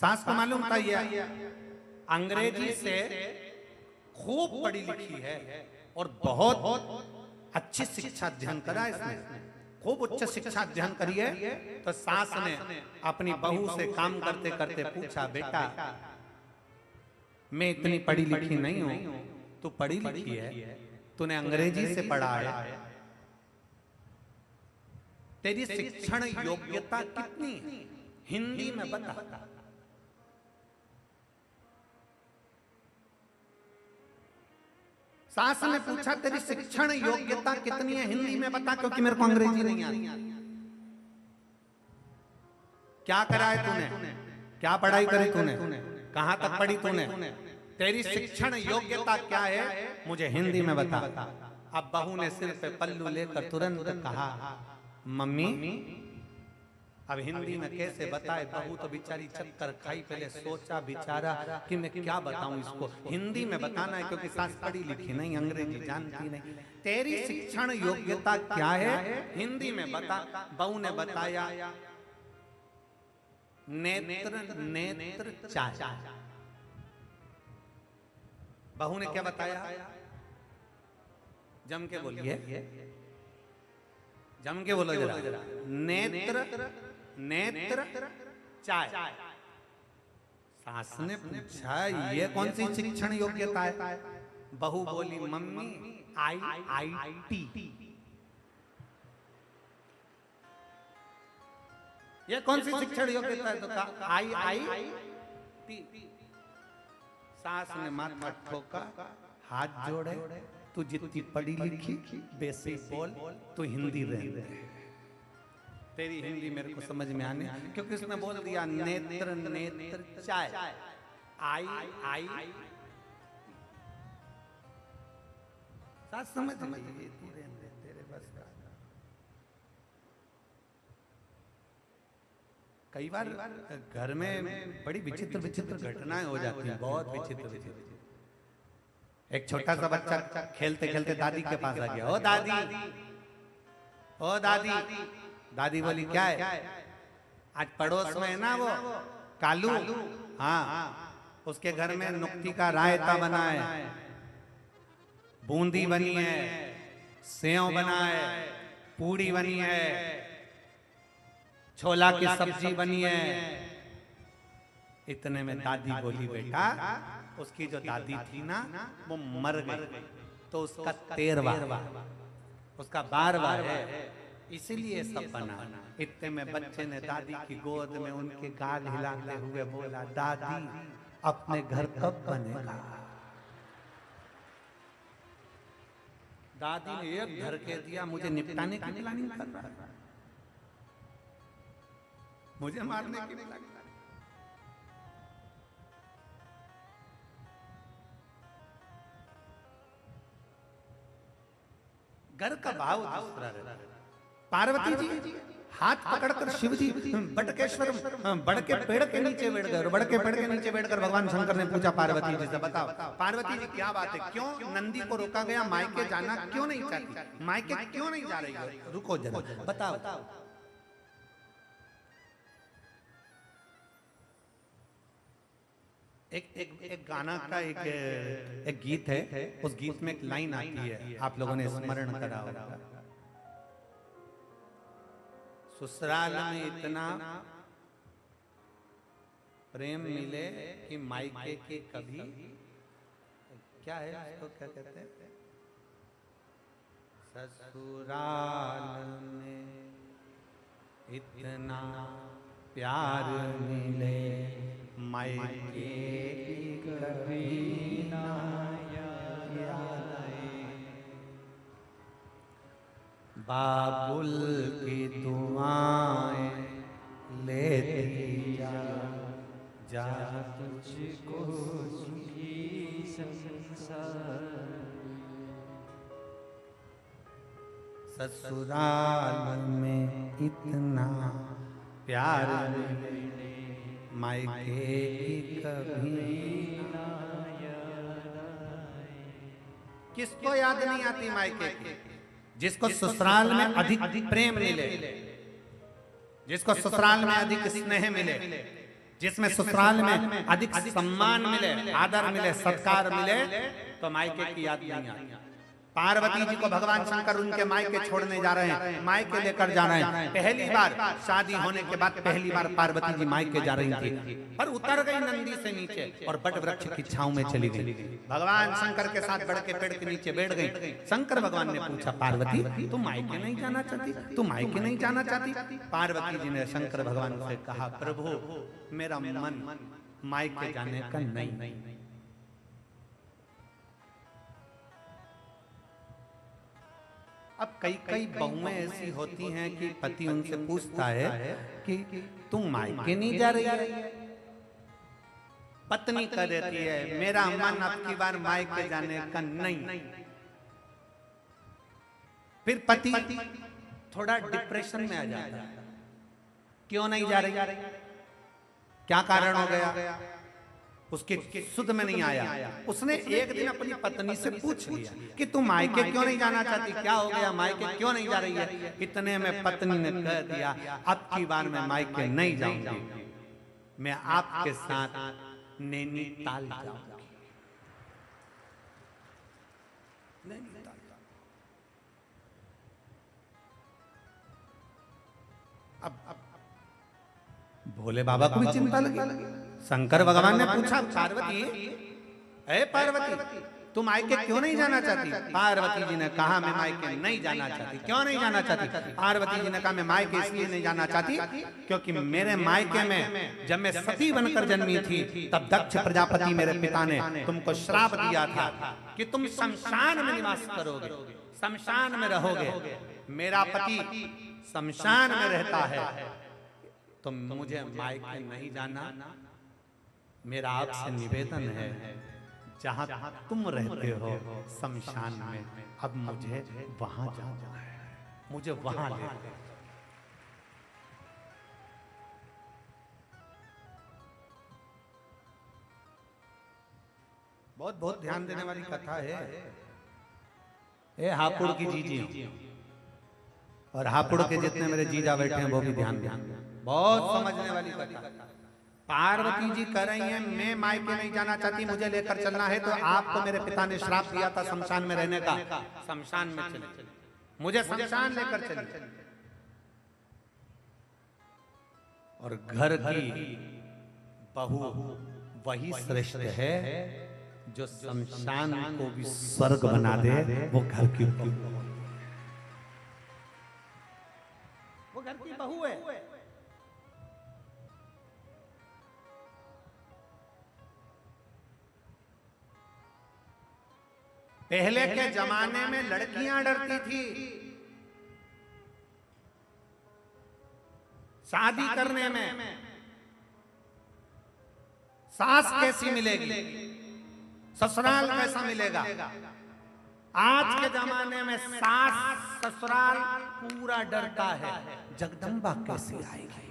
सास को मालूम था ये अंग्रेजी से खूब पढ़ी लिखी है और बहुत अच्छी शिक्षा अध्ययन करा इसने, खूब उच्च शिक्षा अध्ययन करी है। तो सास ने अपनी बहू से काम करते करते पूछा, बेटा मैं इतनी पढ़ी लिखी नहीं हूं, तू पढ़ी लिखी है, तूने अंग्रेजी से पढ़ा है, तेरी शिक्षण योग्यता कितनी है हिंदी में बता। सास ने पूछा तेरी शिक्षण योग्यता कितनी है हिंदी में बता, क्योंकि मेरे को अंग्रेजी नहीं आती। क्या करा है तूने, क्या पढ़ाई करी तूने, कहां तक पढ़ी तूने, तेरी शिक्षण योग्यता क्या है मुझे हिंदी में बता। अब बहू ने सिर पे पल्लू लेकर तुरंत कहा, मम्मी अब हिंदी में कैसे बताए। बहू तो बेचारी चक्कर खाई, पहले सोचा बेचारा कि मैं क्या बताऊं इसको, हिंदी में बताना है क्योंकि सास पढ़ी लिखी नहीं, अंग्रेजी जानती नहीं। तेरी शिक्षण योग्यता क्या है हिंदी में बता। बहू ने बताया नेत्र नेत्र चाय। बहू ने क्या बताया, जम के बोलिए, जम के बोलो जरा, नेत्र नेत्र चाय। सास ने पूछा ये कौन सी शिक्षण योग्यता है। बहू बोली मम्मी IIT। ये कौन सी शिक्षण योग्यता है, तो कहा IIT। सास ने माथा ठोका, हाथ जोड़े, तू जितनी पढ़ी लिखी बेसिक बोल, तू हिंदी रह, तेरी हिंदी मेरे को समझ में आने, क्योंकि उसने बोल दिया नेत्र नेत्र चाय I सास समझ तेरे बस का। कई बार घर में बड़ी विचित्र विचित्र घटनाएं हो जाती हैं, बहुत विचित्र विचित्र। एक छोटा सा बच्चा खेलते खेलते दादी के पास आ गया, ओ दादी, ओ दादी। दादी बोली क्या है, आज पड़ोस में है ना वो कालू, हाँ उसके घर में नुक्ती का रायता बना है, बूंदी बनी है, सेव बना है, पूड़ी बनी है, छोला की सब्जी बनी है। इतने में दादी बोली बेटा उसकी जो दादी थी ना वो मर गई, तो उसका 13वां उसका 12वां है, इसीलिए सब बना। इतने में बच्चे ने दादी की गोद में उनके गाल हिलाते हुए बोला, दादी अपने घर कब बनेगा। दादी ने एक घर के दिया, मुझे निपटाने की प्लानिंग कर रहा है, मुझे मारने की प्लानिंग। घर का भाव दूसरा रहता है। पार्वती जी हाथ पकड़कर शिव जी बटकेश्वर बड़ के पेड़ के नीचे बैठ गए, बड़ के पेड़ के नीचे बैठकर भगवान शंकर ने पूछा पार्वती जी से, बताओ पार्वती जी क्या बात है, क्यों नंदी को रोका गया, मायके जाना क्यों नहीं चाहती, मायके क्यों नहीं जा रही है, रुको जरा बताओ। एक गाना का एक गीत है, उस गीत में एक लाइन आती है, आप लोगों ने स्मरण करा होगा, ससुराल में इतना प्रेम मिले कि मायके के कभी, क्या है उसको क्या कहते हैं, ससुराल में इतना प्यार मिले मायके कभी ना याद आए। बाबुल की दुआएं लेती जा जा तुझको सुखी संसार, ससुराल में इतना प्यार मिले मायके कभी ना याद आए। किसको याद नहीं आती मायके की, जिसको ससुराल में अधिक प्रेम मिले, जिसको ससुराल में अधिक स्नेह मिले, जिसमें ससुराल में अधिक सम्मान मिले, आदर मिले, सत्कार मिले, तो मायके की याद नहीं आती। पार्वती जी को भगवान शंकर उनके मायके छोड़ने जा रहे हैं, मायके लेकर जा रहे हैं। पहली बार शादी होने के बाद पहली बार पार्वती जी मायके जा रही थी, पर उतर गई नंदी से नीचे और बट वृक्ष की छांव में चली गई। भगवान शंकर के साथ बढ़ के पेड़ के नीचे बैठ गई। शंकर भगवान ने पूछा, पार्वती तुम मायके नहीं जाना चाहती, तुम मायके नहीं जाना चाहती? पार्वती जी ने शंकर भगवान से कहा, प्रभु मेरा मन मायके जाने का नहीं। अब कई बहुएं ऐसी होती हैं कि पति उनसे पूछता है कि तुम मायके नहीं जा रही है? पत्नी कह देती है, मेरा मन अब की बार मायके जाने का नहीं। फिर पति थोड़ा डिप्रेशन में आ जाता है, क्यों नहीं जा रही, क्या कारण हो गया, उसके सुध में नहीं आया। उसने एक दिन अपनी पत्नी से पूछ लिया कि तुम मायके क्यों नहीं जाना चाहती, क्या हो गया, मायके क्यों नहीं जा रही है? इतने में पत्नी ने कह दिया, अब की बार मैं मायके नहीं जाऊंगी, मैं आपके साथ नैनीताल जाऊंगी। अब भोले बाबा को भी चिंता लगी। शंकर भगवान ने पूछा, पार्वती ए पार्वती तुम मायके क्यों नहीं जाना चाहती? पार्वती जी ने कहा, मैं मायके नहीं जाना चाहती। क्यों नहीं जाना चाहती? पार्वती जी ने कहा, मैं मायके इसलिए नहीं जाना चाहती क्योंकि मेरे मायके में जब मैं सती बनकर जन्मी थी तब दक्ष प्रजापति मेरे पिता ने तुमको श्राप दिया था कि तुम शमशान में निवास करोगे, शमशान में रहोगे। मेरा पति शमशान में रहता है, तो मुझे मायके नहीं जाना। मेरा आपसे निवेदन है, जहां तुम रहते हो शमशान में, अब मुझे वहां जाना है, मुझे वहां ले। बहुत बहुत ध्यान देने वाली कथा है। ए हापुड़ की जीजी और हापुड़ के जितने मेरे जीजा बैठे हैं वो भी ध्यान दें, बहुत समझने वाली कथा। पार्वती जी कह रही हैं, मैं मायके नहीं जाना चाहती, मुझे लेकर चलना है। तो आपको मेरे पिता ने श्राप दिया था शमशान में रहने का, शमशान में चले, मुझे शमशान लेकर चले। और घर की बहू वही श्रेष्ठ है जो शमशान को भी स्वर्ग बना दे। वो घर की बहू है। पहले के जमाने में लड़कियां डरती थी शादी करने में, सास कैसी मिलेगी, ससुराल कैसा मिलेगा। आज के जमाने में सास ससुराल पूरा डरता है, जगदम्बा कैसी आएगी।